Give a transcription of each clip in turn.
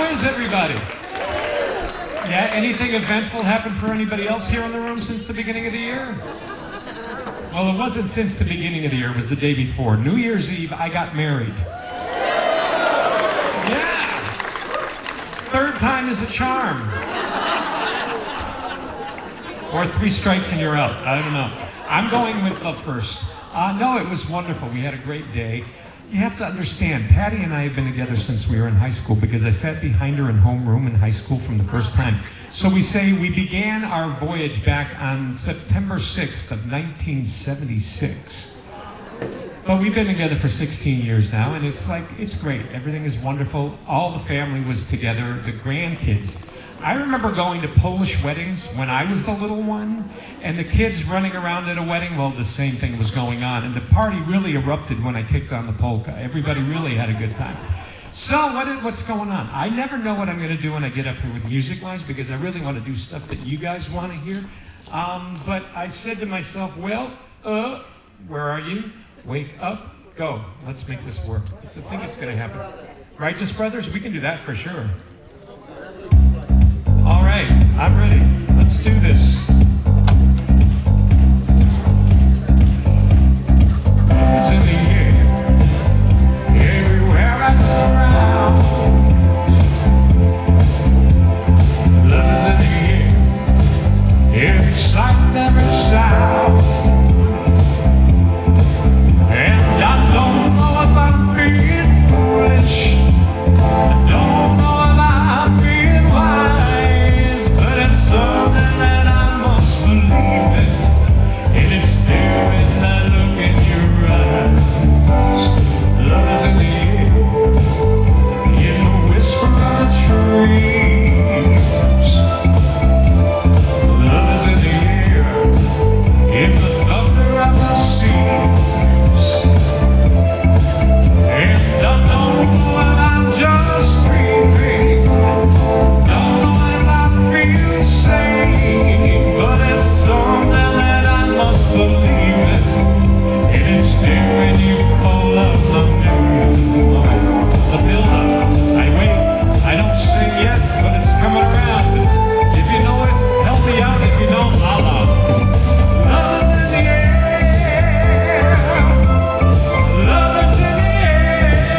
is everybody? Yeah, anything eventful happened for anybody else here in the room since the beginning of the year? Well, it wasn't since the beginning of the year, it was the day before. New Year's Eve, I got married. Yeah! Third time is a charm. Or 3 strikes and you're out, I don't know. I'm going with love first. No, it was wonderful, we had a great day. You have to understand, Patty and I have been together since we were in high school because I sat behind her in homeroom in high school from the first time. So we say we began our voyage back on September 6th of 1976. But we've been together for 16 years now, and it's great. Everything is wonderful. All the family was together, the grandkids. I remember going to Polish weddings when I was the little one, and the kids running around at a wedding, well, the same thing was going on. And the party really erupted when I kicked on the polka. Everybody really had a good time. So what's going on? I never know what I'm going to do when I get up here with music-wise because I really want to do stuff that you guys want to hear. But I said to myself, well, where are you? Wake up, go. Let's make this work. I think it's going to happen. Righteous Brothers, we can do that for sure. All right, I'm ready. Let's do this. It's in the air, everywhere I turn around. Love is in the air, every sight, every sound. And I don't know if I'm being foolish. I don't know if I'm being wise, but it's something that I must believe in. And it's there in that look in your eyes. Love is in the air, in the whisper of the trees. Love is in the air, in the thunder of the seas. And I don't know if I'm just dreaming, don't know if I feel sane, but it's something that I must believe in. And it's there when you call up the news. The build-up. I wait, I don't sing yet, but it's coming around. If you know it, help me out. If you don't, I'll out. Love is in the air. Love is in the air.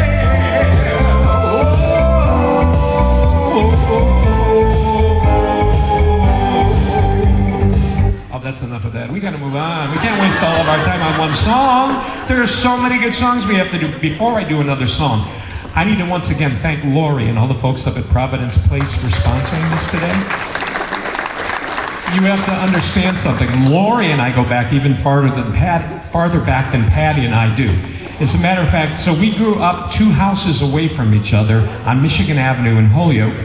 Oh, that's enough of that. We gotta move on. We can't waste all of our time on one song. There's so many good songs we have to do. Before I do another song, I need to once again thank Lori and all the folks up at Providence Place for sponsoring this today. You have to understand something. Lori and I go back even farther back than Patty and I do. As a matter of fact, so we grew up 2 houses away from each other on Michigan Avenue in Holyoke,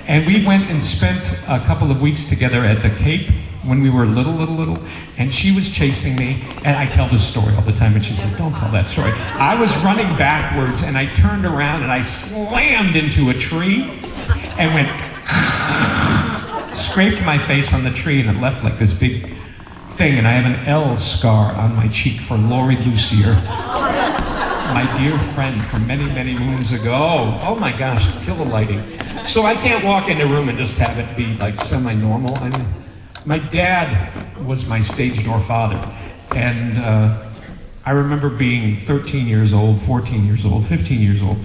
and we went and spent a couple of weeks together at the Cape when we were little, and she was chasing me, and I tell this story all the time, and she says, don't tell that story. I was running backwards, and I turned around, and I slammed into a tree, and went, scraped my face on the tree, and it left like this big thing, and I have an L scar on my cheek for Lori Lucier, my dear friend from many, many moons ago. Oh my gosh, kill the lighting. So I can't walk in a room and just have it be like semi-normal. I mean, my dad was my stage door father, and I remember being 13 years old, 14 years old, 15 years old,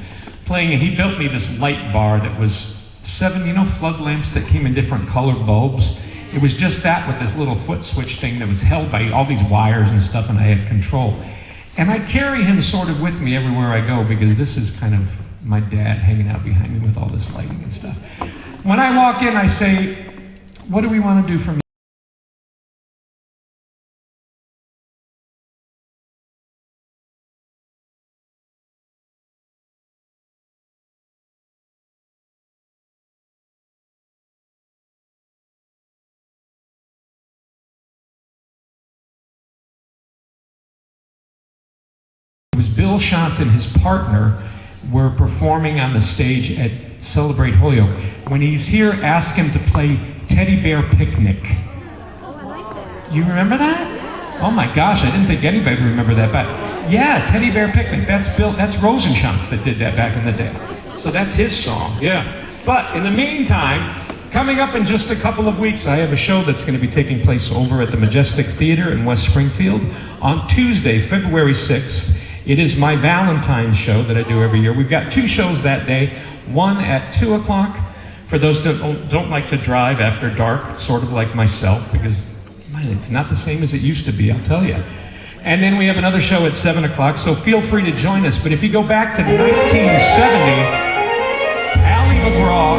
playing, and he built me this light bar that was 7, flood lamps that came in different colored bulbs. It was just that with this little foot switch thing that was held by all these wires and stuff, and I had control. And I carry him sort of with me everywhere I go because this is kind of my dad hanging out behind me with all this lighting and stuff. When I walk in, I say, what do we want to do for me? Bill Shantz and his partner were performing on the stage at Celebrate Holyoke. When he's here, ask him to play Teddy Bear Picnic. Oh, I like that. You remember that? Oh my gosh, I didn't think anybody would remember that. But yeah, Teddy Bear Picnic. That's Rosenshantz that did that back in the day. So that's his song, yeah. But in the meantime, coming up in just a couple of weeks, I have a show that's going to be taking place over at the Majestic Theater in West Springfield on Tuesday, February 6th. It is my Valentine's show that I do every year. We've got 2 shows that day, one at 2 o'clock for those that don't like to drive after dark, sort of like myself, because man, it's not the same as it used to be, I'll tell you. And then we have another show at 7 o'clock, so feel free to join us. But if you go back to 1970, Ali McGraw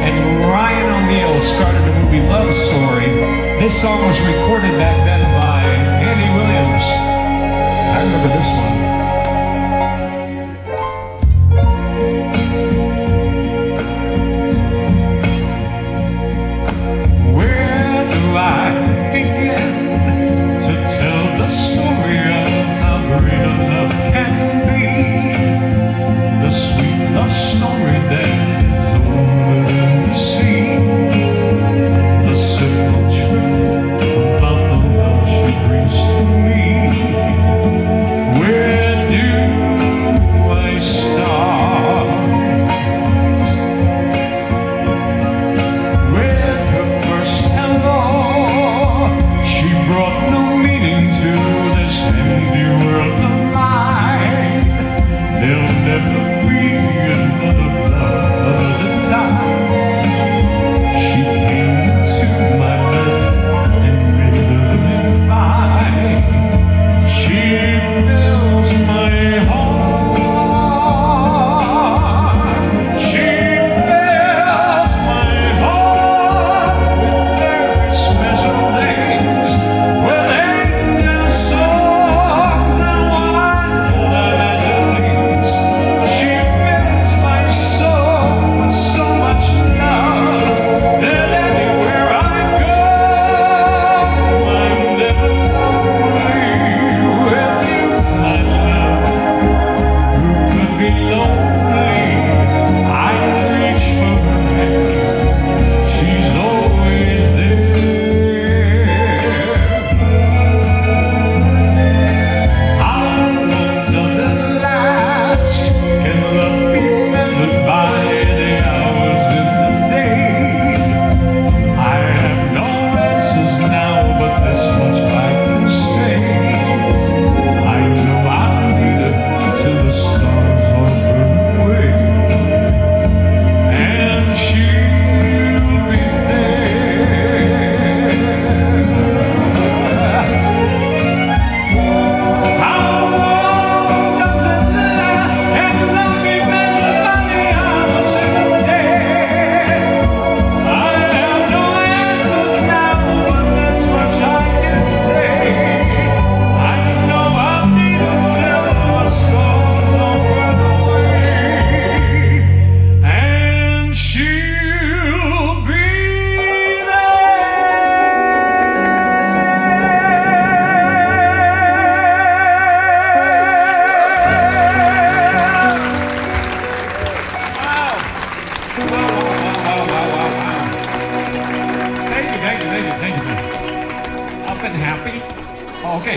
and Marian O'Neill started the movie Love Story. This song was recorded back then by Andy Williams. I remember this one.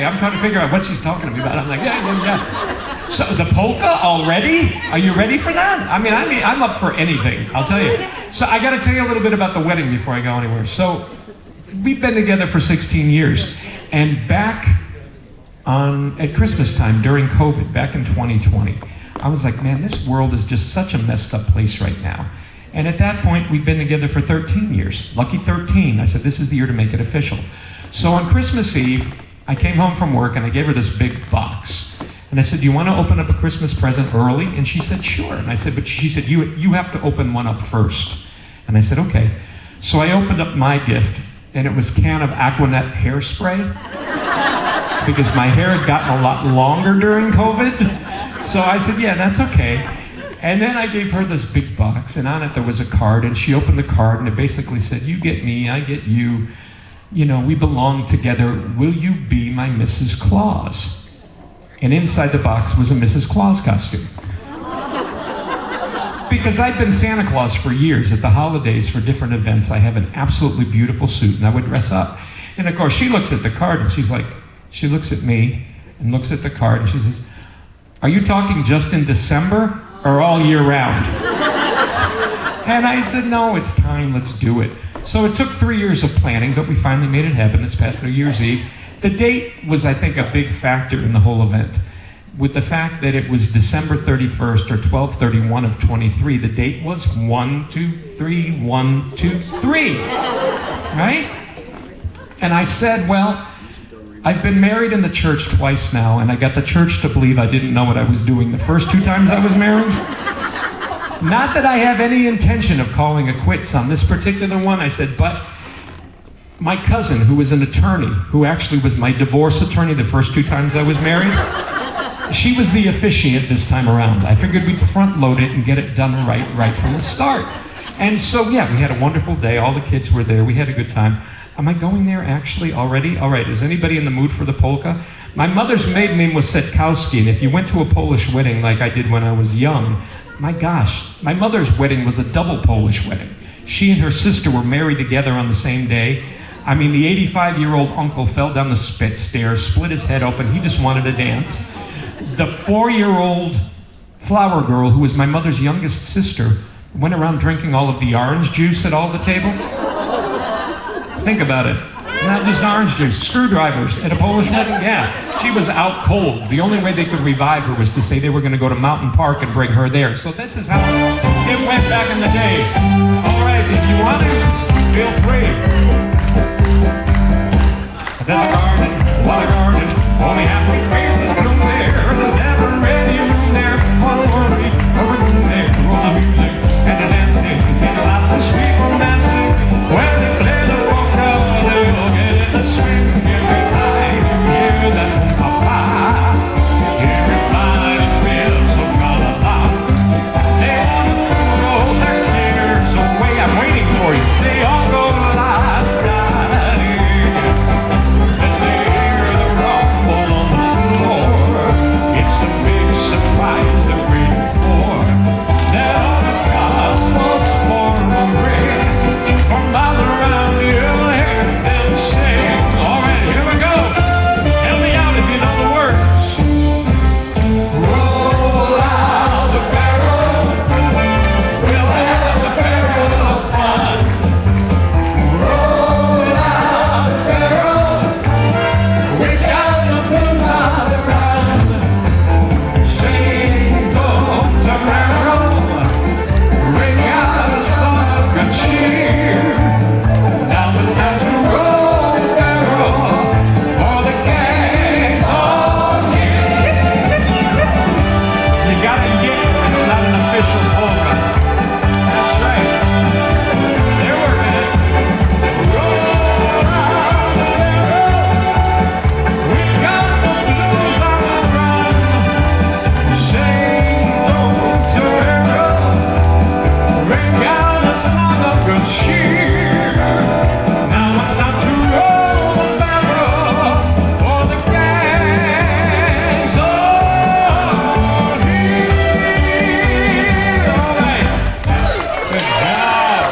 I'm trying to figure out what she's talking to me about. I'm like, yeah. So the polka already? Are you ready for that? I mean, I'm up for anything, I'll tell you. So I gotta tell you a little bit about the wedding before I go anywhere. So we've been together for 16 years. And back at Christmas time during COVID, back in 2020, I was like, man, this world is just such a messed up place right now. And at that point, we'd been together for 13 years. Lucky 13. I said, this is the year to make it official. So on Christmas Eve, I came home from work and I gave her this big box. And I said, do you want to open up a Christmas present early? And she said, sure. And I said, but she said, you have to open one up first. And I said, okay. So I opened up my gift, and it was a can of Aquanet hairspray because my hair had gotten a lot longer during COVID. So I said, yeah, that's okay. And then I gave her this big box, and on it there was a card, and she opened the card, and it basically said, you get me, I get you. You know, we belong together. Will you be my Mrs. Claus? And inside the box was a Mrs. Claus costume. Because I've been Santa Claus for years. At the holidays for different events, I have an absolutely beautiful suit, and I would dress up. And of course, she looks at the card, and she's like, she looks at me, and looks at the card, and she says, are you talking just in December, or all year round? And I said, no, it's time, let's do it. So it took 3 years of planning, but we finally made it happen this past New Year's Eve. The date was, I think, a big factor in the whole event. With the fact that it was December 31st or 12/31 of 23, the date was 1-2-3, 1-2-3, right? And I said, well, I've been married in the church twice now, and I got the church to believe I didn't know what I was doing the first 2 times I was married. Not that I have any intention of calling it quits on this particular one. I said, but my cousin, who was an attorney, who actually was my divorce attorney the first 2 times I was married, she was the officiant this time around. I figured we'd front load it and get it done right from the start. And so, yeah, we had a wonderful day. All the kids were there. We had a good time. Am I going there actually already? All right, is anybody in the mood for the polka? My mother's maiden name was Setkowski, and if you went to a Polish wedding like I did when I was young, my gosh, my mother's wedding was a double Polish wedding. She and her sister were married together on the same day. I mean, the 85-year-old uncle fell down the stairs, split his head open. He just wanted to dance. The 4-year-old flower girl, who was my mother's youngest sister, went around drinking all of the orange juice at all the tables. Think about it. Not just orange juice, screwdrivers at a Polish wedding? Yeah. She was out cold. The only way they could revive her was to say they were going to go to Mountain Park and bring her there. So this is how it went back in the day. All right, if you want it, feel free. There's a garden, what a garden. Only happy faces bloom there. There's never any room there. All the worry, over room there. All the music and the dancing and lots of sweet romancing. When they play the polka, they'll get in the swing every time. Hear that papa. Everybody feels so tra-la-la. They want to throw their cares away. I'm waiting for you. They all go la-la-la-dee. And they hear the rumble on the floor. It's the big surprise they're waiting for. That all the couples form a ring. For miles around you'll hear them sing. All right, here we go. Help me out if you know the words. Roll out the barrel. We'll have a barrel of fun. Roll out the barrel. We got the blues on the run. Sing to barrel. Ring out a song of good cheer. Now it's time to roll the barrel for the gang's all here. You gotta yip, it's not an official polka. That's right. They're working it. Roll out the barrel. We got the blues on the run. Sing to barrel. Ring out a song of good cheer. Now it's time to roll the barrel for the gangs all here. All right. Good job.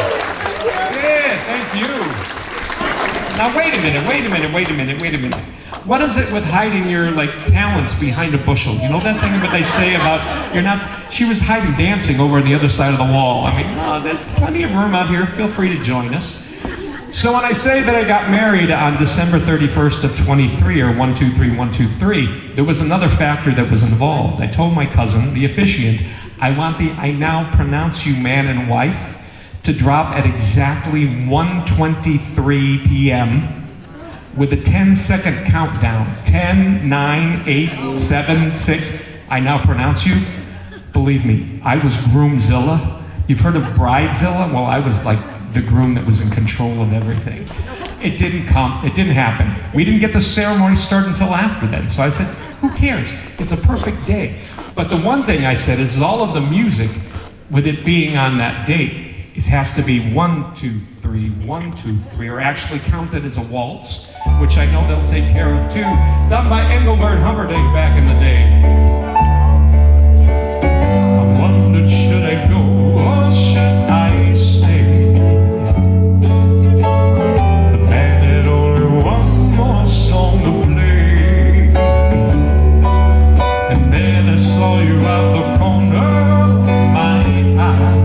Yeah, thank you. Now wait a minute. What is it with hiding your talents behind a bushel? You know that thing that they say about you're not. She was hiding dancing over on the other side of the wall. I mean, no, there's plenty of room out here. Feel free to join us. So when I say that I got married on December 31st of 23, or 1-2-3-1-2-3, there was another factor that was involved. I told my cousin, the officiant, I now pronounce you man and wife, to drop at exactly 1:23 p.m. with a 10-second countdown. 10, 9, 8, 7, 6. I now pronounce you. Believe me, I was Groomzilla. You've heard of Bridezilla? Well, I was like the groom that was in control of everything. It didn't happen. We didn't get the ceremony started until after then. So I said, who cares? It's a perfect day. But the one thing I said is all of the music, with it being on that date, it has to be 1-2-3, 1-2-3, or actually counted as a waltz, which I know they'll take care of too, done by Engelbert Humperdinck back in the day. I wondered, should I go or should I stay? The band had only one more song to play, and then I saw you out the corner of my eye.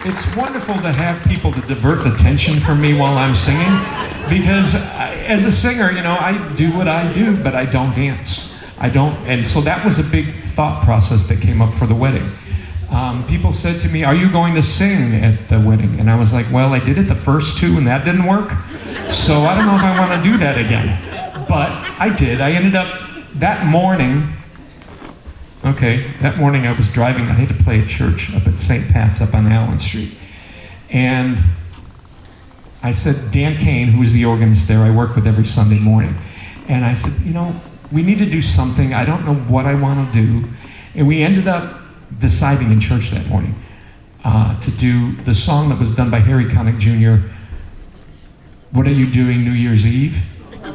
it's wonderful to have people to divert attention from me while I'm singing, because as a singer, you know, I do what I do, but I don't dance. I don't, and so that was a big thought process that came up for the wedding. People said to me, "Are you going to sing at the wedding?" And I was like, "Well, I did it the first two and that didn't work, so I don't know if I want to do that again." But I did. I ended up that morning I was driving. I had to play at church up at St. Pat's up on Allen Street. And I said, Dan Kane, who's the organist there, I work with every Sunday morning. And I said, you know, we need to do something. I don't know what I want to do. And we ended up deciding in church that morning to do the song that was done by Harry Connick Jr., "What Are You Doing New Year's Eve?"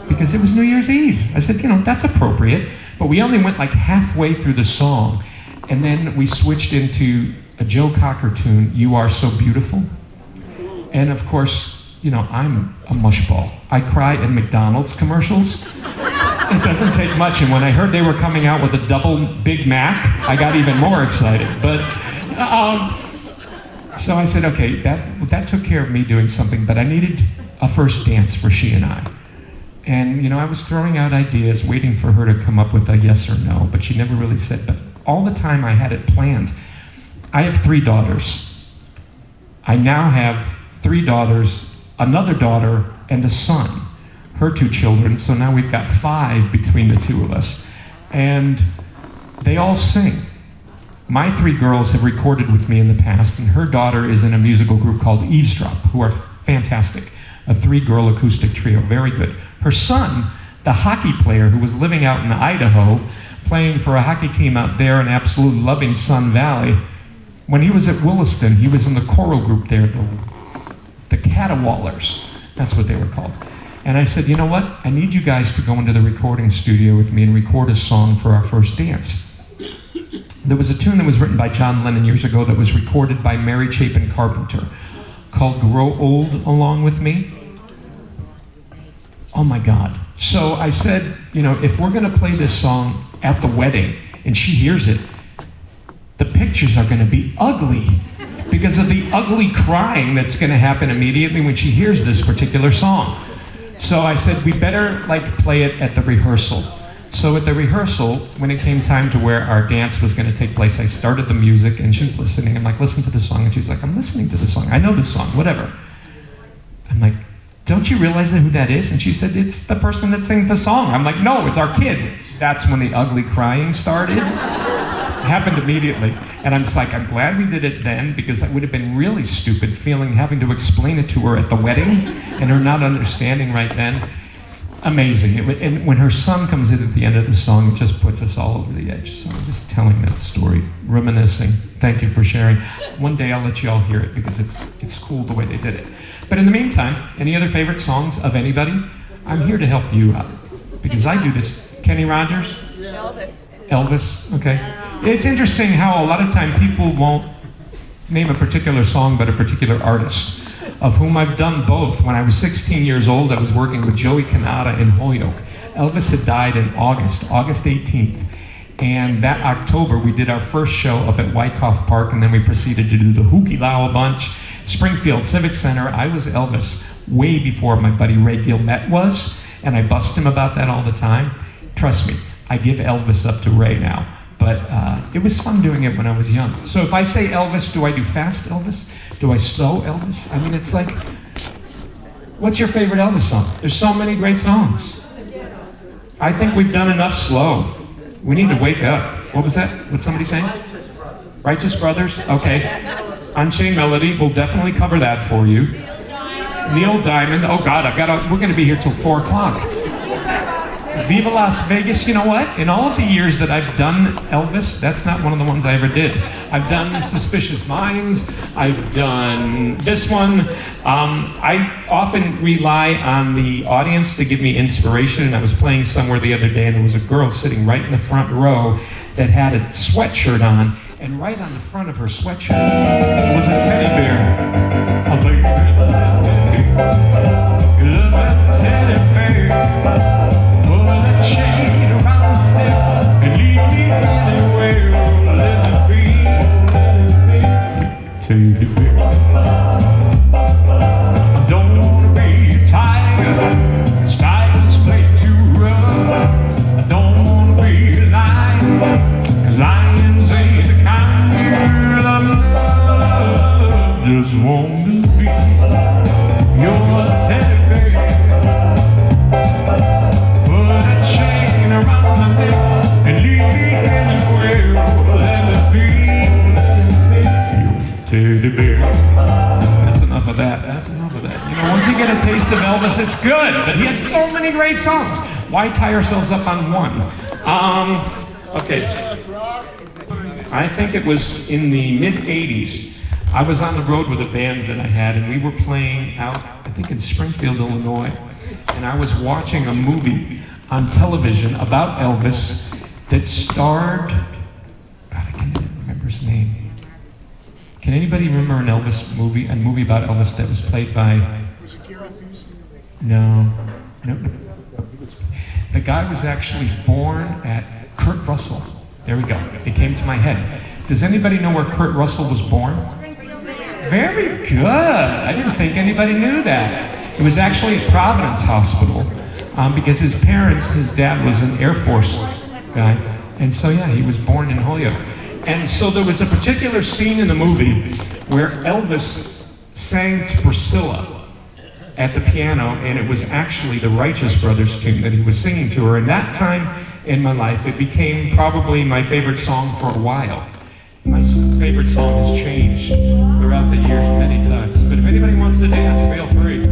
Because it was New Year's Eve. I said, you know, that's appropriate. But we only went like halfway through the song. And then we switched into a Joe Cocker tune, "You Are So Beautiful." And of course, you know, I'm a mushball. I cry in McDonald's commercials. It doesn't take much. And when I heard they were coming out with a double Big Mac, I got even more excited. But so I said, okay, that took care of me doing something, but I needed a first dance for she and I. And, you know, I was throwing out ideas, waiting for her to come up with a yes or no, but she never really said. But all the time I had it planned. I have 3 daughters. I now have 3 daughters, another daughter, and a son. Her 2 children, so now we've got 5 between the 2 of us. And they all sing. My 3 girls have recorded with me in the past, and her daughter is in a musical group called Eavesdrop, who are fantastic. A 3-girl acoustic trio, very good. Her son, the hockey player who was living out in Idaho, playing for a hockey team out there in absolute loving Sun Valley, when he was at Williston, he was in the choral group there, the Catawallers. That's what they were called. And I said, you know what? I need you guys to go into the recording studio with me and record a song for our first dance. There was a tune that was written by John Lennon years ago that was recorded by Mary Chapin Carpenter called "Grow Old Along With Me." Oh my God. So I said, you know, if we're going to play this song at the wedding and she hears it, the pictures are going to be ugly because of the ugly crying that's going to happen immediately when she hears this particular song. So I said, we better like play it at the rehearsal. So at the rehearsal, when it came time to where our dance was going to take place, I started the music and she's listening. I'm like, listen to the song. And she's like, I'm listening to the song. I know this song, whatever. I'm like, don't you realize who that is? And she said, it's the person that sings the song. I'm like, no, it's our kids. That's when the ugly crying started. It happened immediately. And I'm just like, I'm glad we did it then, because it would have been really stupid having to explain it to her at the wedding and her not understanding right then. Amazing. And when her son comes in at the end of the song, it just puts us all over the edge. So I'm just telling that story, reminiscing. Thank you for sharing. One day I'll let you all hear it because it's cool the way they did it. But in the meantime, any other favorite songs of anybody? I'm here to help you out because I do this. Kenny Rogers? Elvis, okay. It's interesting how a lot of time people won't name a particular song but a particular artist, of whom I've done both. When I was 16 years old, I was working with Joey Cannata in Holyoke. Elvis had died in August 18th. And that October, we did our first show up at Wyckoff Park, and then we proceeded to do the Hookie Low a bunch, Springfield Civic Center. I was Elvis way before my buddy Ray Gilmet was, and I bust him about that all the time. Trust me, I give Elvis up to Ray now. But it was fun doing it when I was young. So if I say Elvis, do I do fast Elvis? Do I slow Elvis? I mean, it's like, what's your favorite Elvis song? There's so many great songs. I think we've done enough slow. We need to wake up. What was that? What's somebody saying? Righteous Brothers? Okay. Unchained Melody, we'll definitely cover that for you. Neil Diamond, oh God, we're gonna be here till 4 o'clock. Viva Las Vegas, you know what? In all of the years that I've done Elvis, that's not one of the ones I ever did. I've done Suspicious Minds, I've done this one. I often rely on the audience to give me inspiration. I was playing somewhere the other day and there was a girl sitting right in the front row that had a sweatshirt on, and right on the front of her sweatshirt was a teddy bear. A big love that teddy bear. Chain around my neck and lead me anywhere, let it be. teddy bear. I don't wanna be a tiger, 'cause tigers play too rough. I don't wanna be a lion, 'cause lions ain't the kind girl I love. Just wanna be your teddy bear. Put a chain around my neck and leave me anywhere. Let it be your teddy bear. That's enough of that. That's enough of that. You know, once you get a taste of Elvis, it's good. But he had so many great songs. Why tie ourselves up on one? Okay. I think it was in the mid-'80s. I was on the road with a band that I had, and we were playing out, I think in Springfield, Illinois. And I was watching a movie on television about Elvis that starred, God, I can't remember his name. Can anybody remember an Elvis movie, a movie about Elvis that was played by? No. The guy was actually born at Kurt Russell. There we go. It came to my head. Does anybody know where Kurt Russell was born? Very good. I didn't think anybody knew that. It was actually at Providence Hospital because his parents, his dad was an Air Force guy. And so, yeah, he was born in Holyoke. And so there was a particular scene in the movie where Elvis sang to Priscilla at the piano, and it was actually the Righteous Brothers tune that he was singing to her. And that time in my life, it became probably my favorite song for a while. My favorite song has changed throughout the years many times. But if anybody wants to dance, feel free.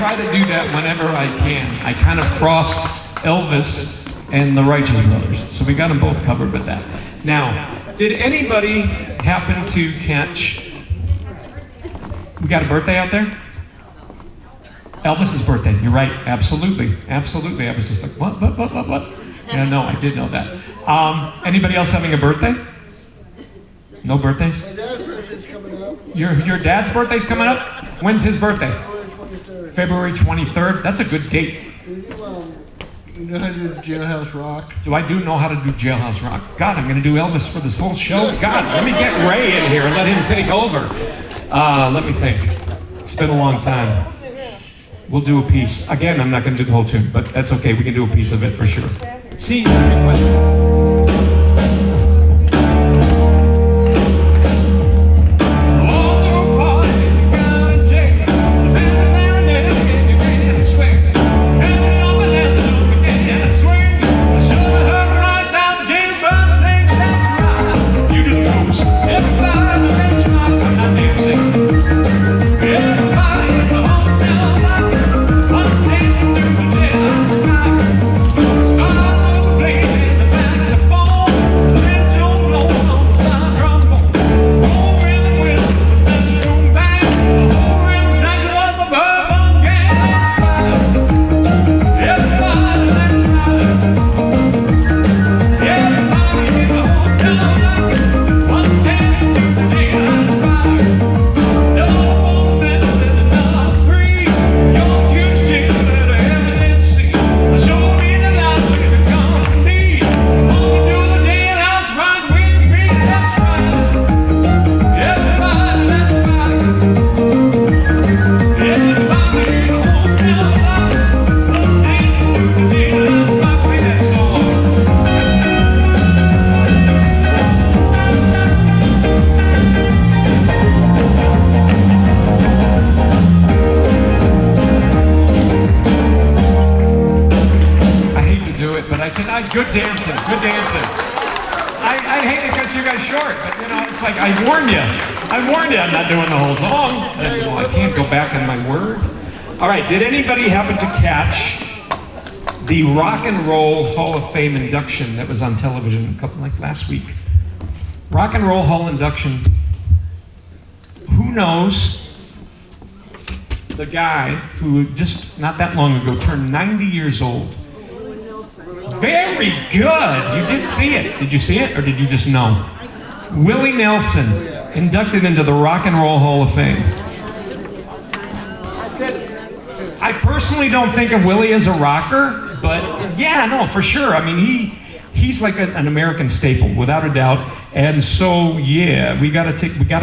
try to do that whenever I can. I kind of crossed Elvis and the Righteous Brothers. So we got them both covered with that. Now, did anybody happen to catch... We got a birthday out there? Elvis's birthday. You're right. Absolutely. Absolutely. I was just like, what? Yeah, no, I did know that. Anybody else having a birthday? No birthdays? My dad's birthday's coming up. Your dad's birthday's coming up? When's his birthday? February 23rd. February 23rd? That's a good date. You know how to do Jailhouse Rock? Do I do know how to do Jailhouse Rock? God, I'm going to do Elvis for this whole show? God, let me get Ray in here and let him take over. Let me think. It's been a long time. We'll do a piece. Again, I'm not going to do the whole tune, but that's okay. We can do a piece of it for sure. See, Good dancing, good dancing. I'd hate to cut you guys short, but you know, it's like, I warned you, I'm not doing the whole song. I said, well, I can't go back on my word. All right, did anybody happen to catch the Rock and Roll Hall of Fame induction that was on television last week? Rock and Roll Hall induction. Who knows the guy who just not that long ago turned 90 years old? Very good. You did see it. Did you see it, or did you just know? Willie Nelson, inducted into the Rock and Roll Hall of Fame. I personally don't think of Willie as a rocker, but yeah, no, for sure. I mean, he's like an American staple, without a doubt. And so, yeah, we gotta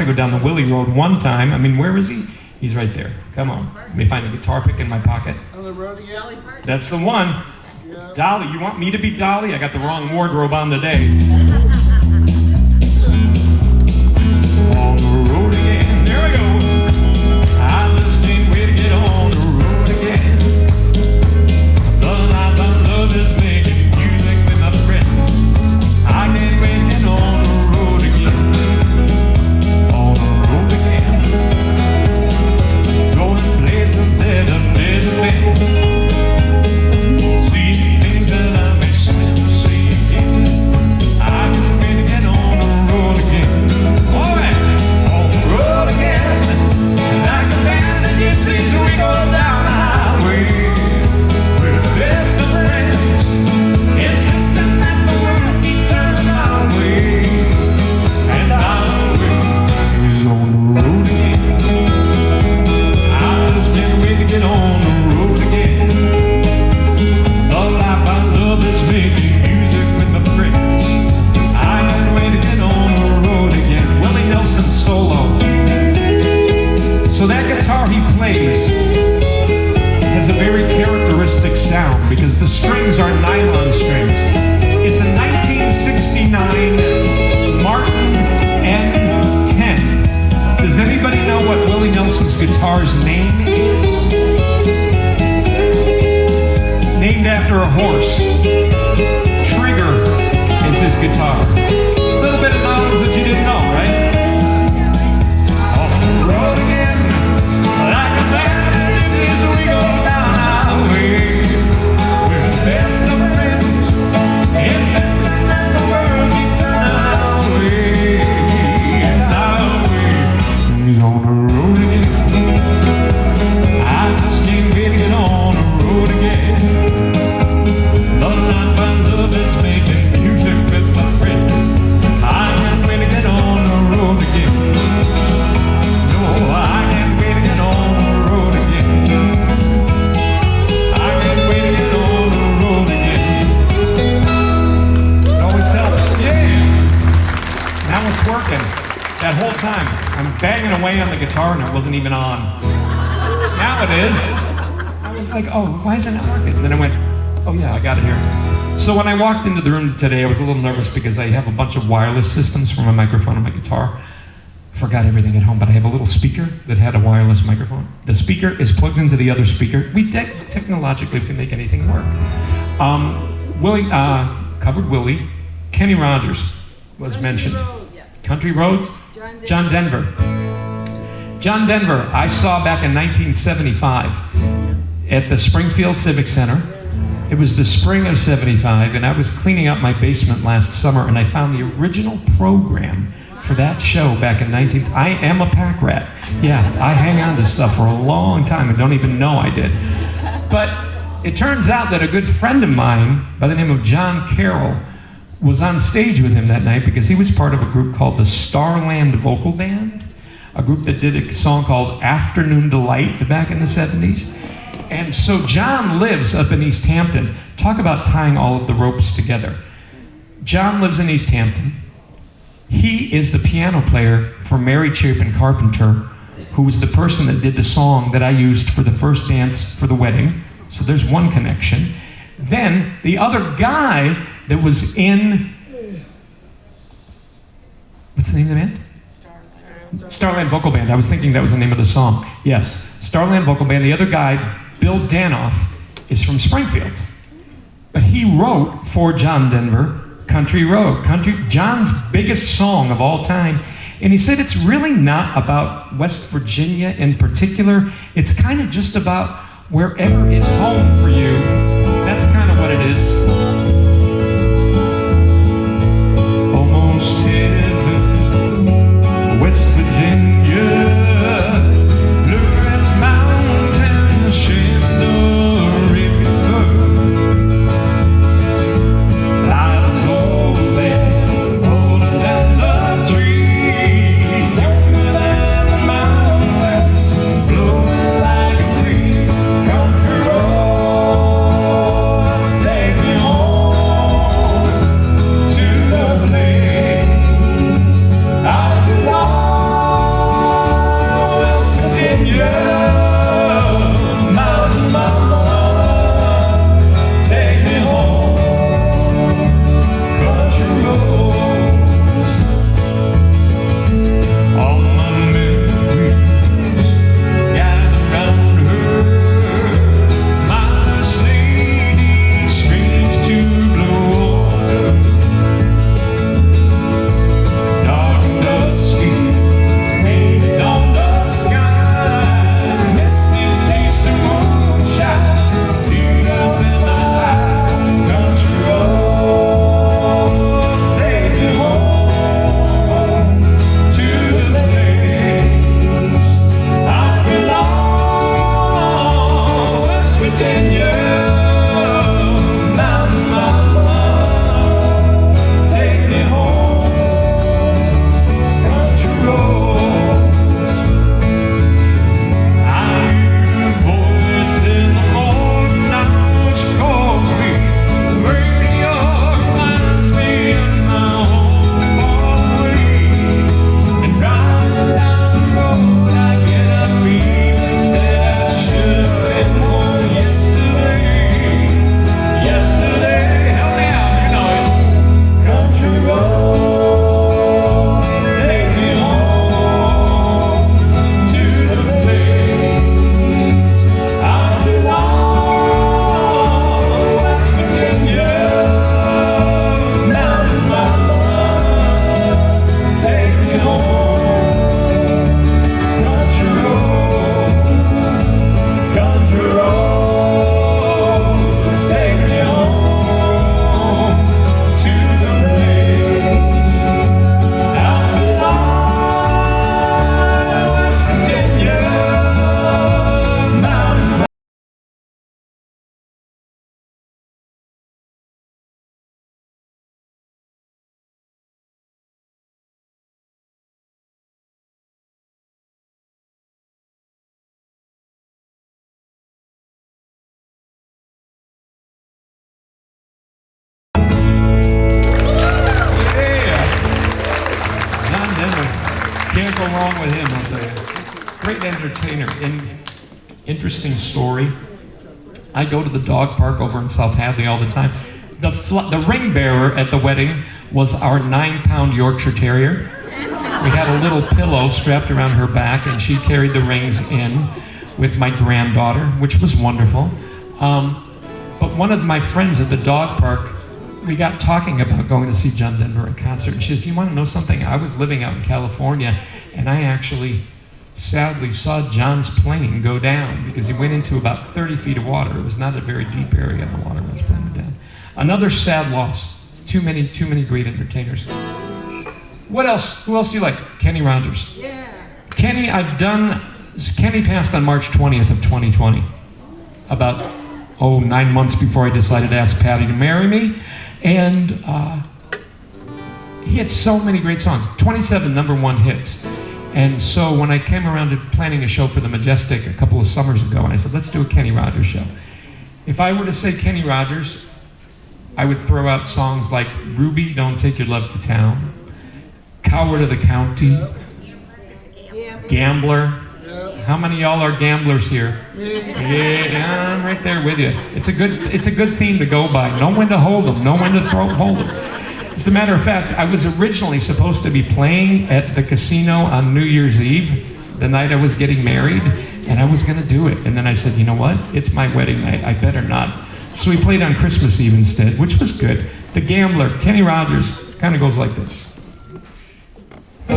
go down the Willie Road one time. I mean, where is he? He's right there. Come on. Let me find a guitar pick in my pocket. On the road again? That's the one. Dolly, you want me to be Dolly? I got the wrong wardrobe on today. On the road again, there we go. I just can't wait to get on the road again. The life I love is making music with my friends. I can't wait to get on the road again. On the road again. Going places that I've never been. Because the strings are nylon strings. It's a 1969 Martin N10. Does anybody know what Willie Nelson's guitar's name is? Named after a horse. Trigger is his guitar. A little bit of knowledge that you didn't know, right? On the road again, like a band, we go. I'm banging away on the guitar and it wasn't even on. Now it is. I was like, oh, why isn't it working? And then I went, oh yeah, I got it here. So when I walked into the room today, I was a little nervous because I have a bunch of wireless systems for my microphone and my guitar. Forgot everything at home, but I have a little speaker that had a wireless microphone. The speaker is plugged into the other speaker. We technologically can make anything work. Willie, Covered Willie, Kenny Rogers was mentioned. Country Roads, John Denver. John Denver, I saw back in 1975 at the Springfield Civic Center. It was the spring of '75, and I was cleaning up my basement last summer, and I found the original program for that show back in I am a pack rat. Yeah, I hang on to stuff for a long time and don't even know I did. But it turns out that a good friend of mine by the name of John Carroll was on stage with him that night because he was part of a group called the Starland Vocal Band, a group that did a song called Afternoon Delight back in the 70s. And so John lives up in East Hampton. Talk about tying all of the ropes together. John lives in East Hampton. He is the piano player for Mary Chapin Carpenter, who was the person that did the song that I used for the first dance for the wedding. So there's one connection. Then the other guy that was in, what's the name of the band? Starland Vocal Band. I was thinking that was the name of the song. Yes, Starland Vocal Band. The other guy, Bill Danoff, is from Springfield. But he wrote for John Denver, Country Road, John's biggest song of all time. And he said it's really not about West Virginia in particular. It's kind of just about wherever is home for you. That's kind of what it is. Almost heaven, West Virginia, Blue Ridge Mountain, Shenandoah River. Lies older than the trees, younger than the mountains, blowing like a breeze. Country roads take me home to the place I belong. wrong with him, I'll tell you. Great entertainer. Interesting story. I go to the dog park over in South Hadley all the time. The ring bearer at the wedding was our 9-pound Yorkshire Terrier. We had a little pillow strapped around her back, and she carried the rings in with my granddaughter, which was wonderful. But one of my friends at the dog park, we got talking about going to see John Denver in concert. And she says, you want to know something? I was living out in California, and I actually sadly saw John's plane go down because he went into about 30 feet of water. It was not a very deep area in the water when his plane went down. Another sad loss. Too many great entertainers. What else? Who else do you like? Kenny Rogers. Yeah. Kenny passed on March 20th of 2020. About, 9 months before I decided to ask Patty to marry me. And he had so many great songs. 27 #1 hits. And so when I came around to planning a show for the Majestic a couple of summers ago, and I said, let's do a Kenny Rogers show. If I were to say Kenny Rogers, I would throw out songs like Ruby, Don't Take Your Love to Town, Coward of the County, Gambler. How many of y'all are gamblers here? Yeah, I'm right there with you. It's a good theme to go by. Know when to hold them, know when to hold them. As a matter of fact, I was originally supposed to be playing at the casino on New Year's Eve, the night I was getting married, and I was going to do it. And then I said, you know what? It's my wedding night. I better not. So we played on Christmas Eve instead, which was good. The Gambler, Kenny Rogers, kind of goes like this. On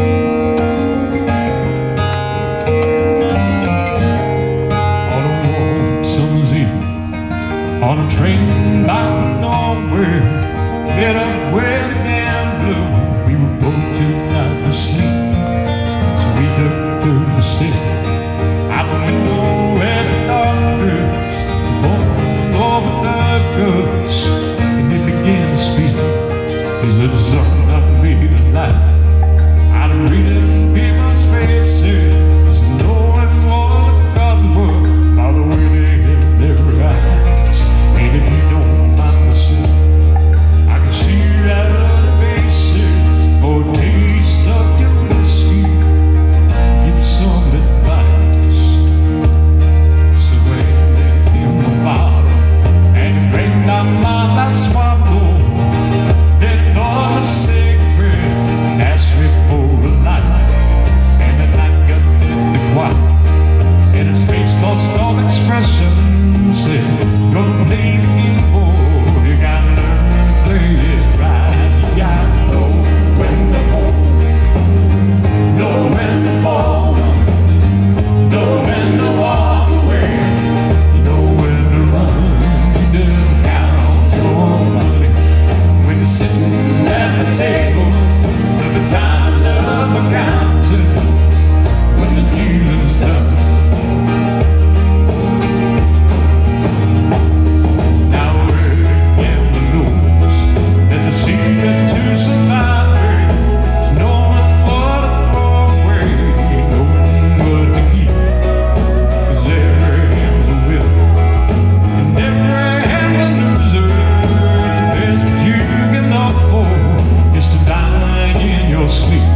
a warm summer's eve, on a train bound for nowhere, met up with a gambler. We were both too tired to sleep, so we ducked through the stair. Out the window where the doctors poured over the goods, and they began to speak. He said, son, I made a life. I'd read it in people's faces, knowing what the gods were by the way they held their eyes. And if you don't mind me saying, I can see right on the faces for a taste of your whiskey. Give some advice. So when they in the bottle and bring down my last swallow, then all the secret asked me for a light, and the night got in the quiet, and his face lost all expression. Said, go play the game, boy, you gotta learn to play it right. You gotta know when to hold, know when to fall, know when to walk away, know when to run, to count your money. When you're sitting at the table, the time of love accounted, when the dealing's done. Now early gambler knows that the secret to surviving is knowing what to throw away, knowing what to keep. 'Cause every hand's a winner, and every hand's a loser. The best that you can offer is to die in your sleep.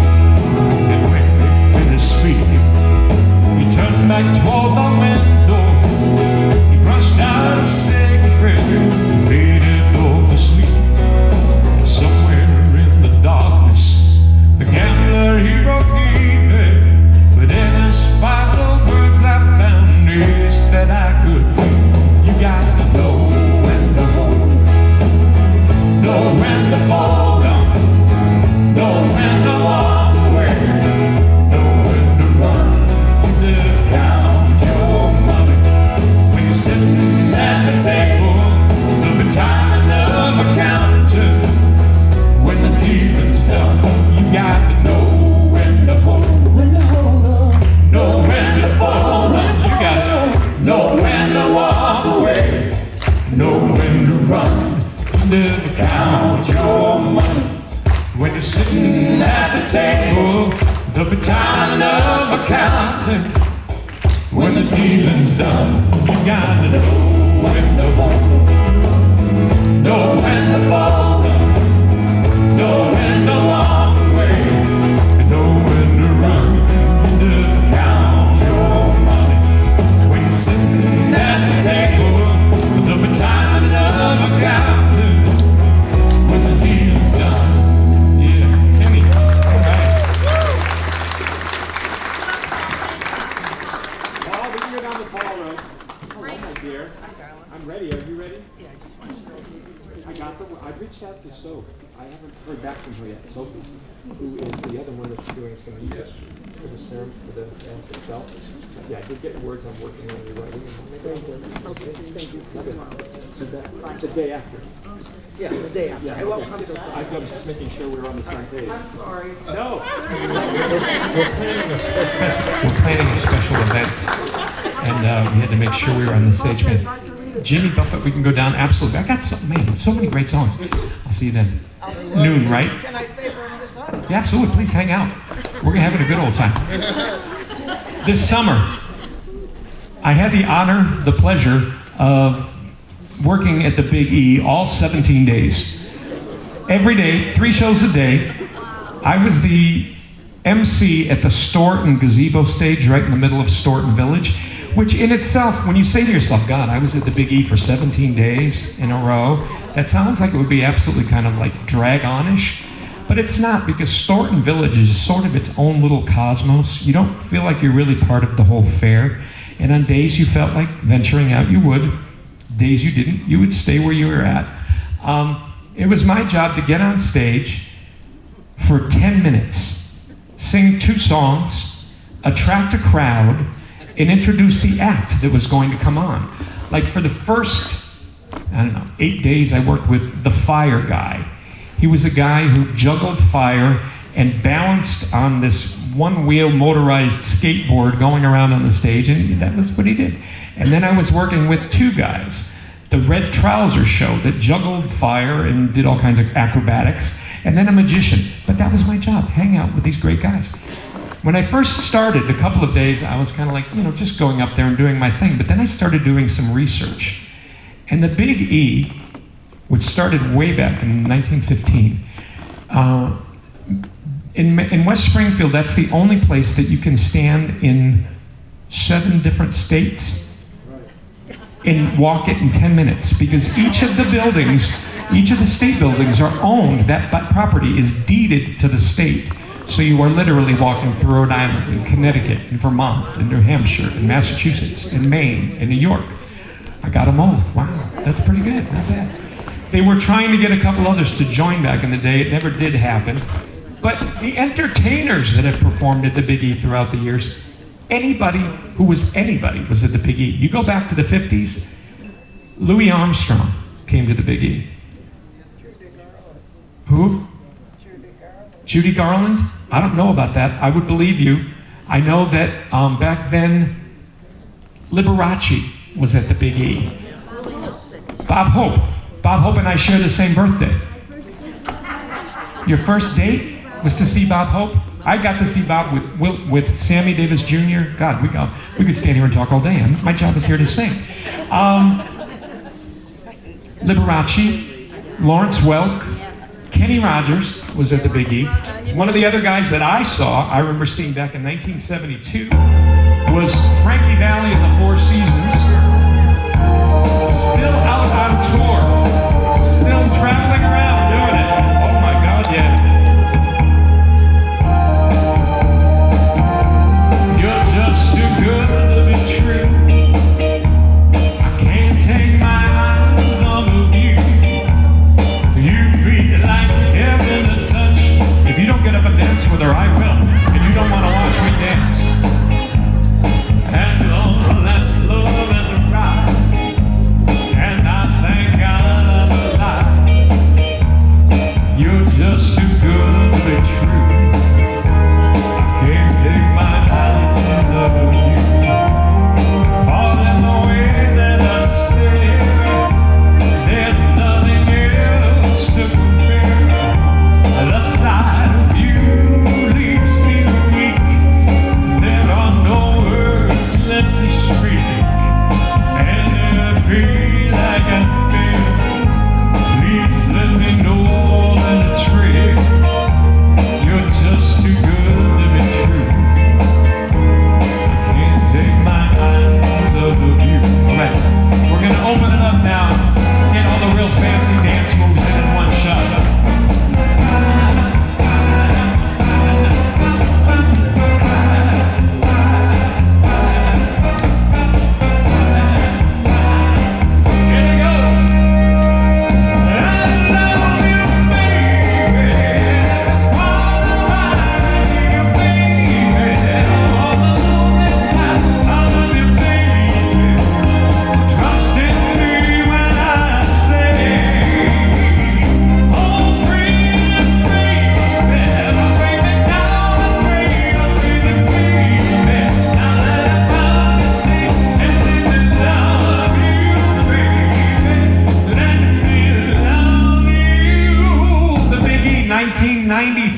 And when they finish speaking, he turned back toward the window. He brushed out a cigarette and faded off to sleep. And somewhere in the darkness, the gambler he broke even. But in his final words I found is that I could be. You got to know when to hold, know when to fall down, know when to walk away, know when to run, to count your money. When you're sitting at the table, the time and love accounted, when the dealing's done, you got to know when to hold, know when to fall down, you got to know when to walk away, know when to run, to count your money. When you're sitting at the table, there'll be time and love accounting. When the dealing's done, you gotta know when to hold, know when to fall down, know when to walk away, and know when to run. down the ballroom. Hello, my dear. I'm ready. Are you ready? Yeah, I just want to I reached out to Sophie. I haven't heard back from her yet. Sophie, who is the other one that's doing some music for the serum, for the dance itself. Yeah, I did get words I'm working on rewriting. Very good. Okay, thank you. The day after. Yeah, the day after. Yeah, I won't come till I was just making sure we were on the same page. I'm sorry. No. We're planning a special event, and we had to make sure we were on the stage. But Jimmy Buffett, we can go down. Absolutely. I got so many great songs. I'll see you then. Noon, right? Can I stay for another song? Yeah, absolutely. Please hang out. We're having a good old time. This summer, I had the honor, the pleasure of working at the Big E all 17 days. Every day, 3 shows a day. I was the MC at the Staunton Gazebo stage right in the middle of Staunton Village, which in itself, when you say to yourself, God, I was at the Big E for 17 days in a row, that sounds like it would be absolutely kind of like drag-on-ish. But it's not, because Staunton Village is sort of its own little cosmos. You don't feel like you're really part of the whole fair. And on days you felt like venturing out, you would. Days you didn't, you would stay where you were at. It was my job to get on stage for 10 minutes, sing 2 songs, attract a crowd, and introduce the act that was going to come on. Like for the first, 8 days I worked with the fire guy. He was a guy who juggled fire and balanced on this one-wheel motorized skateboard going around on the stage, and that was what he did. And then I was working with 2 guys, the Red Trouser Show that juggled fire and did all kinds of acrobatics, and then a magician. But that was my job, hang out with these great guys. When I first started, a couple of days, I was kind of like, just going up there and doing my thing. But then I started doing some research. And the Big E, which started way back in 1915, in West Springfield, that's the only place that you can stand in 7 different states and walk it in 10 minutes, because each of the buildings, each of the state buildings are owned, that property is deeded to the state. So you are literally walking through Rhode Island, and Connecticut, and Vermont, and New Hampshire, and Massachusetts, and Maine, and New York. I got them all. Wow, that's pretty good, not bad. They were trying to get a couple others to join back in the day. It never did happen. But the entertainers that have performed at the Big E throughout the years, anybody who was anybody was at the Big E. You go back to the 50s, Louis Armstrong came to the Big E. Who? Judy Garland? I don't know about that. I would believe you. I know that back then, Liberace was at the Big E. Bob Hope. Bob Hope and I share the same birthday. Your first date was to see Bob Hope? I got to see Bob with Sammy Davis Jr. God, we could stand here and talk all day. My job is here to sing. Liberace, Lawrence Welk, Kenny Rogers was at the Big E. One of the other guys that I saw, I remember seeing back in 1972, was Frankie Valli and the Four Seasons. Still out on tour. Still traveling around doing it. Oh my God, yeah. You're just too good to be true. I can't take my eyes off of you. You'd be like heaven to touch. If you don't get up and dance with her, I will. And you don't want to watch me dance. And all that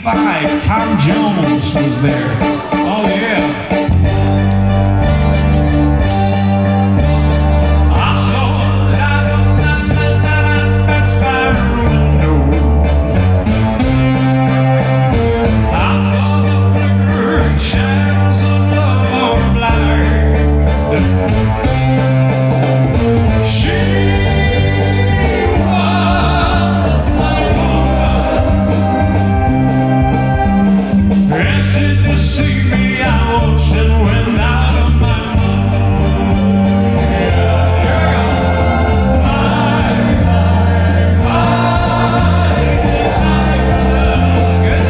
85, Tom Jones was there. Oh yeah. I saw a light on that Best Buy window. I saw the flickering shadows of love light. She was my woman, and she deceived me. I watched and went out of my mind. Good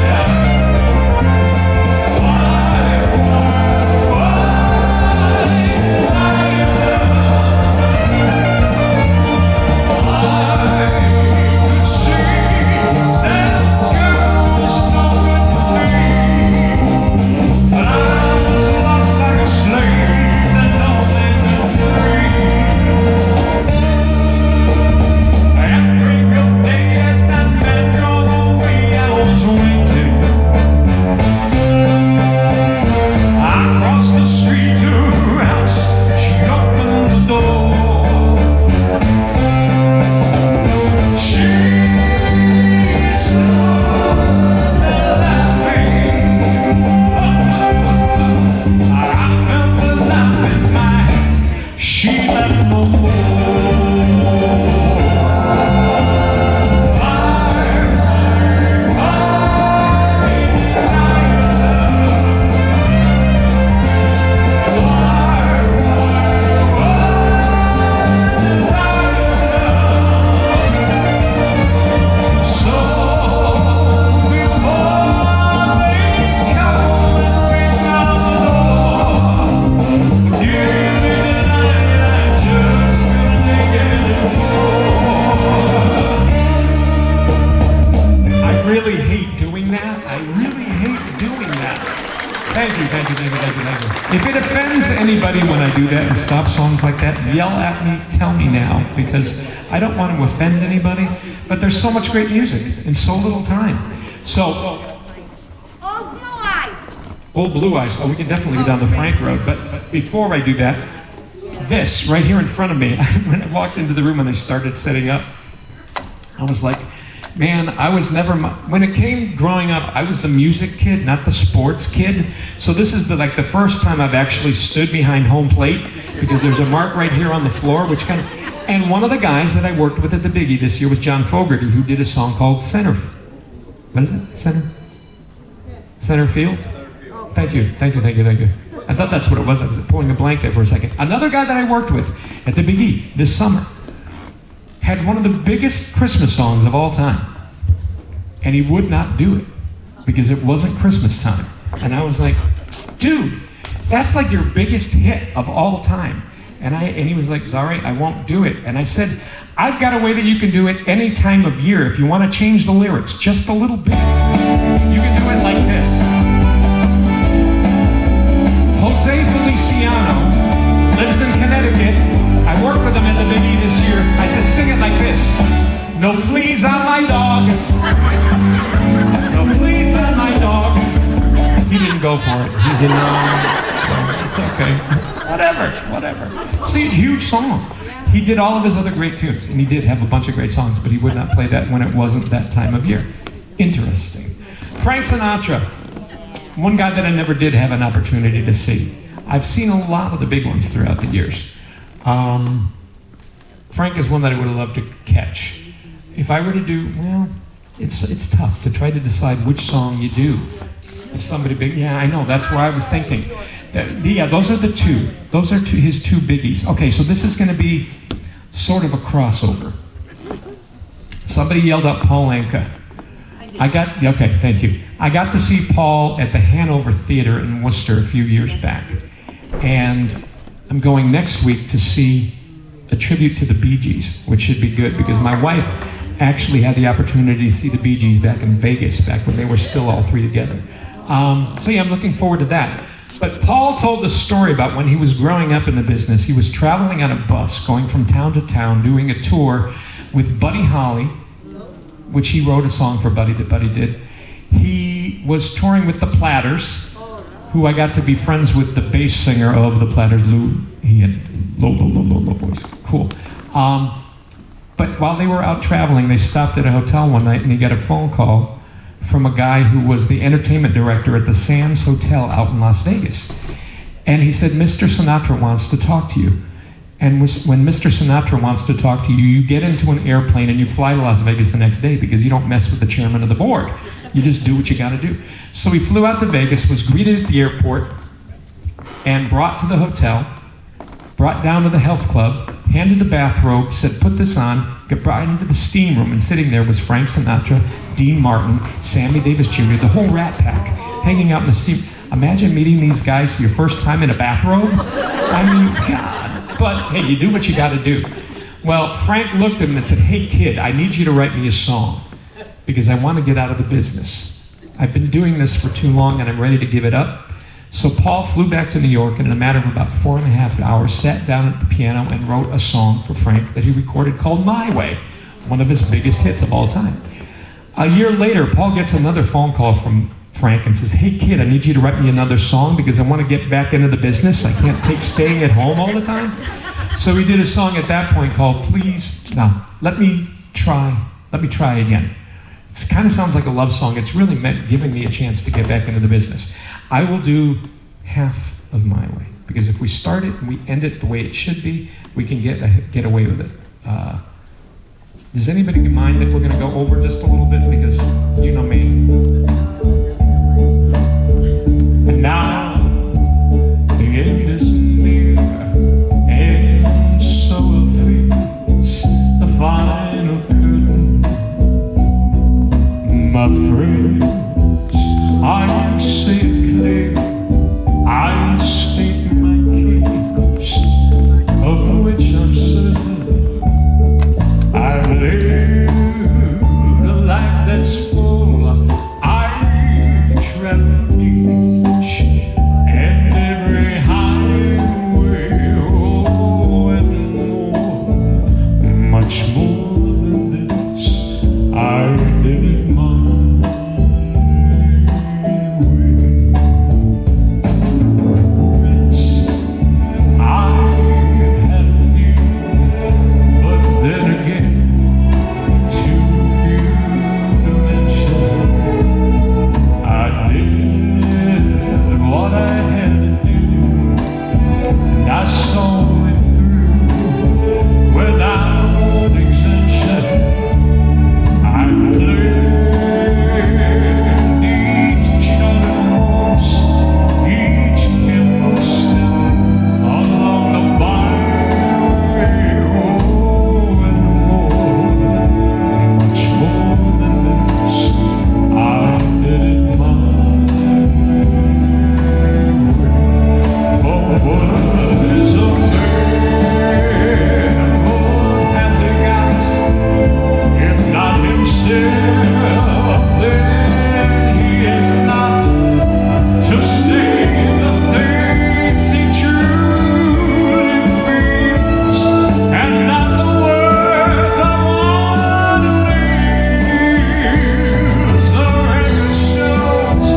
If it offends anybody when I do that and stop songs like that, yell at me, tell me now, because I don't want to offend anybody, but there's so much great music in so little time. So, Old Blue Eyes. Oh, we can definitely go down the Frank Road, but before I do that, this right here in front of me, when I walked into the room and I started setting up, I was like, man, I was never, when it came growing up, I was the music kid, not the sports kid. So this is the first time I've actually stood behind home plate, because there's a mark right here on the floor, which kind of, and one of the guys that I worked with at the Biggie this year was John Fogerty, who did a song called Center Field? Thank you. I thought that's what it was. I was pulling a blank there for a second. Another guy that I worked with at the Biggie this summer had one of the biggest Christmas songs of all time. And he would not do it because it wasn't Christmas time. And I was like, dude, that's like your biggest hit of all time. And he was like, sorry, I won't do it. And I said, I've got a way that you can do it any time of year. If you want to change the lyrics just a little bit, you can do it like this. Jose Feliciano lives in Connecticut. I worked with him at the Biggie this year. I said, sing it like this. No fleas on my dog. No fleas on my dog. He didn't go for it. He said, no, it's okay. Whatever. See, huge song. He did all of his other great tunes, and he did have a bunch of great songs, but he would not play that when it wasn't that time of year. Interesting. Frank Sinatra, one guy that I never did have an opportunity to see. I've seen a lot of the big ones throughout the years. Frank is one that I would have loved to catch. If I were to do, well, it's tough to try to decide which song you do. If somebody big, yeah, I know, that's where I was thinking. Yeah, those are the two. Those are his two biggies. Okay, so this is going to be sort of a crossover. Somebody yelled out Paul Anka. Okay, thank you. I got to see Paul at the Hanover Theater in Worcester a few years back. And I'm going next week to see a tribute to the Bee Gees, which should be good because my wife actually had the opportunity to see the Bee Gees back in Vegas, back when they were still all three together. So yeah, I'm looking forward to that. But Paul told the story about when he was growing up in the business. He was traveling on a bus, going from town to town, doing a tour with Buddy Holly, which he wrote a song for Buddy that Buddy did. He was touring with the Platters, who I got to be friends with the bass singer of the Platters, Lou. He had low voice. Cool. But while they were out traveling, they stopped at a hotel one night and he got a phone call from a guy who was the entertainment director at the Sands Hotel out in Las Vegas. And he said, Mr. Sinatra wants to talk to you. And when Mr. Sinatra wants to talk to you, you get into an airplane and you fly to Las Vegas the next day because you don't mess with the chairman of the board. You just do what you gotta do. So he flew out to Vegas, was greeted at the airport, and brought to the hotel, brought down to the health club, handed a bathrobe, said, put this on, got brought into the steam room, and sitting there was Frank Sinatra, Dean Martin, Sammy Davis Jr., the whole Rat Pack, hanging out in the steam. Imagine meeting these guys for your first time in a bathrobe. I mean, God. But hey, you do what you gotta do. Well, Frank looked at him and said, hey kid, I need you to write me a song because I want to get out of the business. I've been doing this for too long and I'm ready to give it up. So Paul flew back to New York and in a matter of about 4.5 hours sat down at the piano and wrote a song for Frank that he recorded called My Way, one of his biggest hits of all time. A year later, Paul gets another phone call from Frank and says, hey kid, I need you to write me another song because I want to get back into the business. I can't take staying at home all the time. So he did a song at that point called Let Me Try Again. It kind of sounds like a love song. It's really meant giving me a chance to get back into the business. I will do half of My Way because if we start it and we end it the way it should be, we can get away with it. Does anybody mind that we're going to go over just a little bit because you know me? And now the end is near, and so will face the final curtain. My friends, I say it clear, I state my case, of which I'm certain. I've lived a life that's full, I've traveled each and every highway, oh, and more, much more than this, I did it my way. I've had a few, but then again, too few to mention. I did what I had to do, and I saw it through without exemption. I've lived each chance, each careful step along the byway, oh, and more, much more than this, I did it my way. For what is a man, what has he got? If not himself, then he is not to say the things he truly feels, and not the words I want to use. The record shows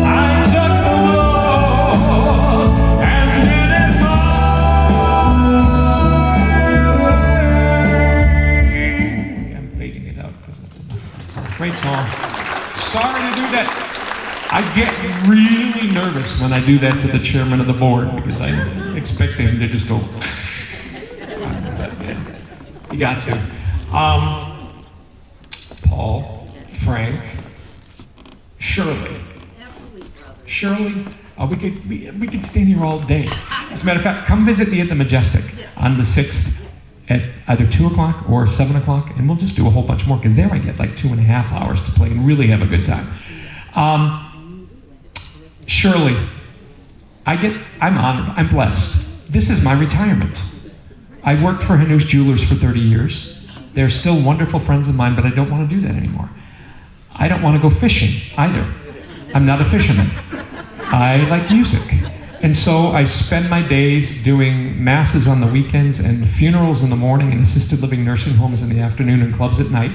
I took the loss, and it is my way. I'm fading it out because that's enough. It's a great song. Sorry to do that. I get really nervous when I do that to the chairman of the board because I expect him to just go. You got to. Paul, Frank, Shirley. Shirley, we could stand here all day. As a matter of fact, come visit me at the Majestic on the 6th at either 2 o'clock or 7 o'clock, and we'll just do a whole bunch more because there I get like 2.5 hours to play and really have a good time. Shirley, I'm honored, I'm blessed. This is my retirement. I worked for Hanush Jewelers for 30 years. They're still wonderful friends of mine, but I don't want to do that anymore. I don't want to go fishing either. I'm not a fisherman. I like music. And so I spend my days doing masses on the weekends and funerals in the morning and assisted living nursing homes in the afternoon and clubs at night.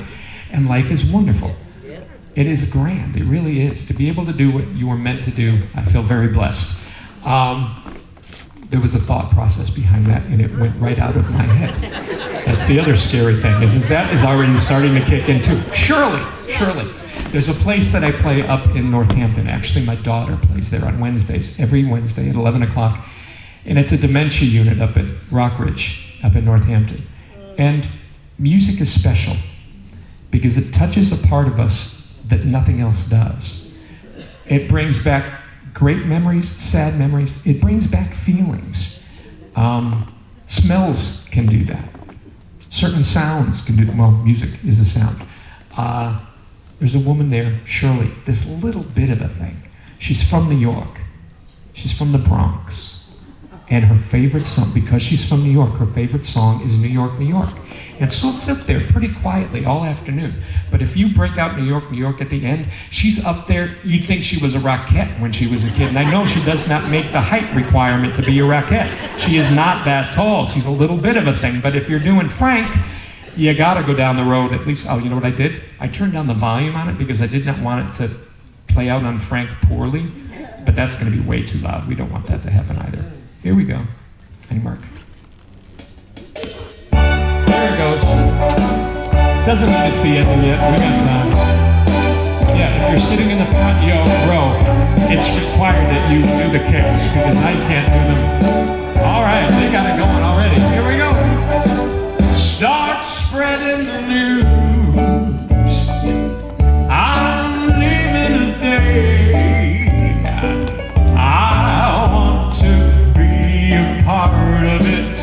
And life is wonderful. It is grand. It really is. To be able to do what you were meant to do, I feel very blessed. There was a thought process behind that, and it went right out of my head. That's the other scary thing, is that is already starting to kick in too. Surely. There's a place that I play up in Northampton. Actually, my daughter plays there on Wednesdays, every Wednesday at 11 o'clock. And it's a dementia unit up at Rockridge, up in Northampton. And music is special because it touches a part of us that nothing else does. It brings back great memories, sad memories. It brings back feelings. Smells can do that. Certain sounds can do that. Well, music is a sound. There's a woman there, Shirley, this little bit of a thing. She's from New York. She's from the Bronx. And her favorite song, because she's from New York, her favorite song is New York, New York. And she'll sit there pretty quietly all afternoon. But if you break out New York, New York at the end, she's up there. You'd think she was a Rockette when she was a kid. And I know she does not make the height requirement to be a Rockette. She is not that tall. She's a little bit of a thing. But if you're doing Frank, you gotta go down the road at least. Oh, you know what I did? I turned down the volume on it because I did not want it to play out on Frank poorly. But that's gonna be way too loud. We don't want that to happen either. Here we go. And Mark. There it goes. Doesn't mean it's the ending yet. We got time. Yeah, if you're sitting in the front row, it's required that you do the kicks because I can't do them. All right, they got it going already. Here we go. Start spreading the news. I'm leaving today. I want to be a part of it.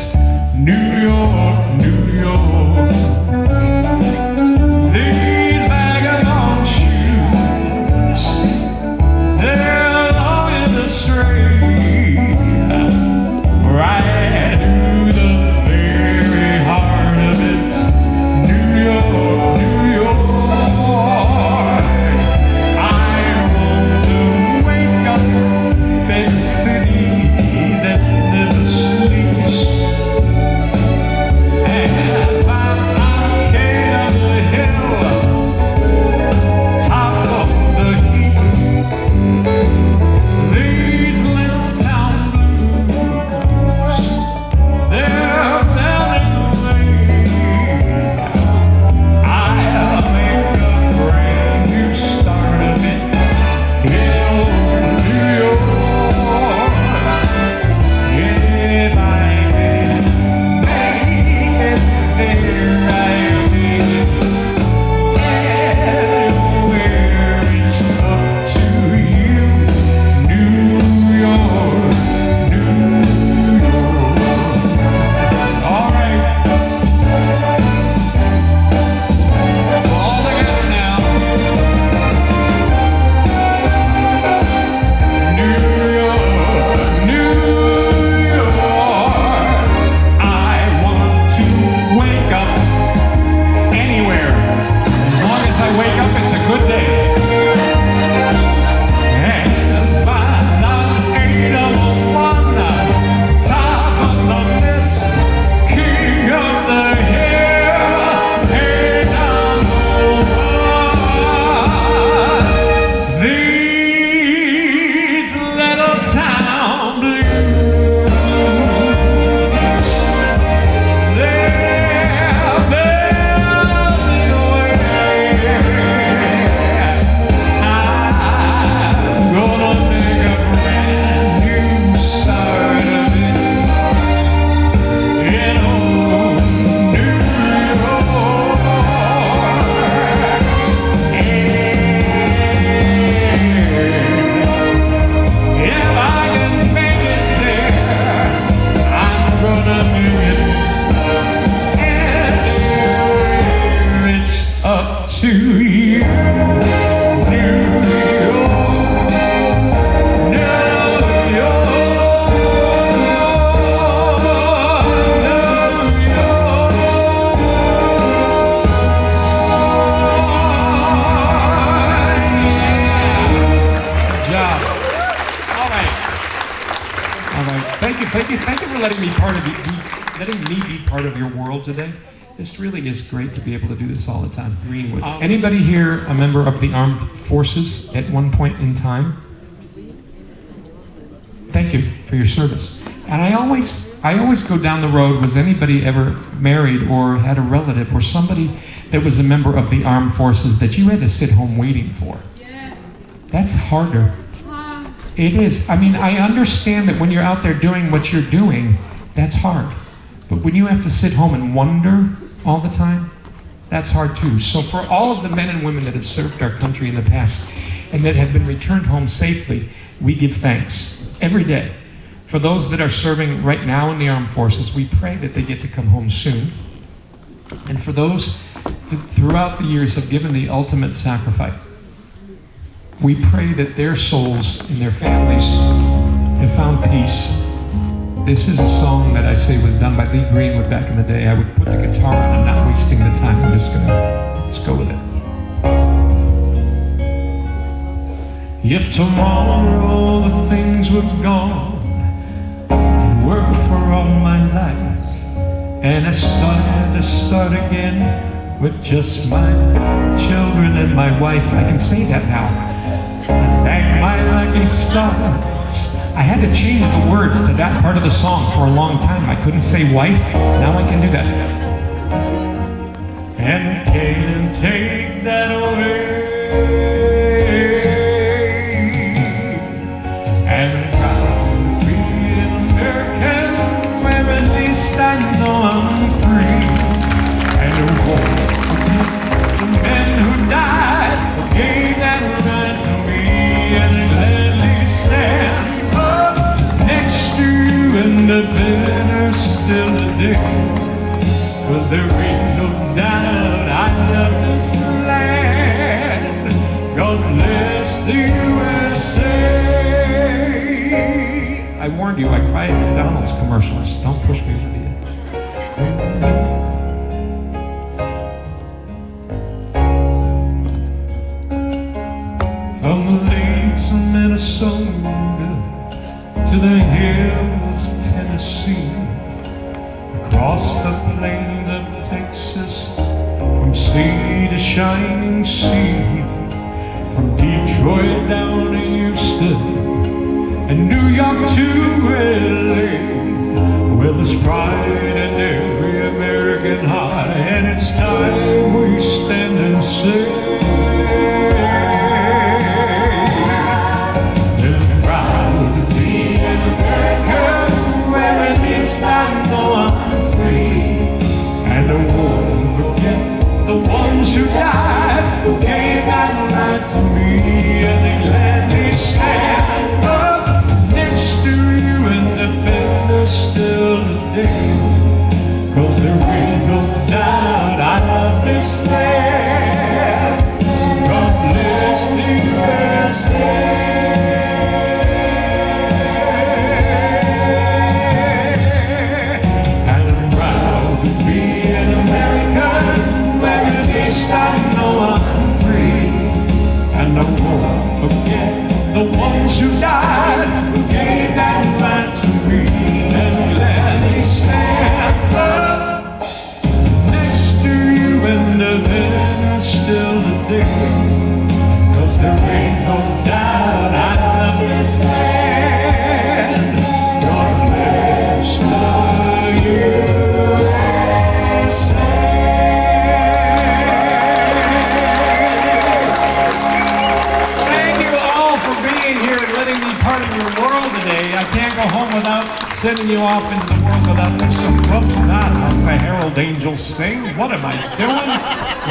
New York, New York. These vagabond shoes, they're long in the street, right through the very heart of it. New York, New York. I want to wake up in a city that never sleeps, and find arcade of the hill, top of the heap. These little town blues, they're melting away. I'll make a brand new start of it in old New York. If I can make it there, I'll make it anywhere. It's up to you. New York, New York. All right. All together now. New York, New York. I want to wake up anywhere. As long as I wake up, it's a good day. And find out 801, top of the list, king of the hill, hey down over. These little town blues, they're melting away. I'm gonna make a brand new start of it in old New York. If I can make it there, I'm gonna make it anywhere. It's up to you. New York, New York, New York. Good job. All right. All right. Thank you for letting me be part of your world today. This really is great to be able to do this all the time. Greenwood. Anybody here a member of the armed forces at one point in time? Thank you for your service. And I always go down the road, was anybody ever married or had a relative or somebody that was a member of the armed forces that you had to sit home waiting for? Yes. That's harder. It is. I mean, I understand that when you're out there doing what you're doing, that's hard. But when you have to sit home and wonder all the time, that's hard too. So for all of the men and women that have served our country in the past and that have been returned home safely, we give thanks every day. For those that are serving right now in the armed forces, we pray that they get to come home soon. And for those that throughout the years have given the ultimate sacrifice, we pray that their souls and their families have found peace. This is a song that I say was done by Lee Greenwood back in the day. I would put the guitar on. I'm not wasting the time. I'm just let's go with it. If tomorrow the things were gone, I'd work for all my life, and I started to start again with just my children and my wife. I can say that now. I thank my lucky stars. I had to change the words to that part of the song for a long time. I couldn't say wife. Now I can do that. And can't take that away. And I'm proud to be an American, where at least I know I'm free. And I won't forget the men who died, who gave that right to me, and they gladly stand and the better still today, 'cause there ain't no doubt I love this land. God bless the USA. I warned you, I cry at McDonald's commercials. Don't push me over the edge. From the lakes of Minnesota to the hills of Tennessee, across the plains of Texas, from sea to shining sea, from Detroit down to Houston, and New York to LA, where there's pride in every American heart, and it's time we stand and say, I know I'm free, and I won't forget the ones who died, who gave that right to me, and they gladly stand up next to you and defend us still today, 'cause there ain't no doubt I love this land. God bless the USA. I know I'm free, and I won't forget the ones who died, who gave that right to me, and gladly stand up next to you and defend still today, 'cause there ain't no doubt I love this land. God bless the USA. Part of your world today. I can't go home without sending you off into the world without this. Whoops, not the Herald Angels sing. What am I doing?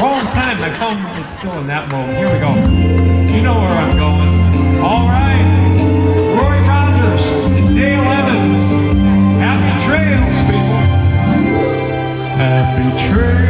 Wrong time. My phone, it's still in that mode. Here we go. You know where I'm going. All right. Roy Rogers and Dale Evans. Happy trails, people. Happy trails.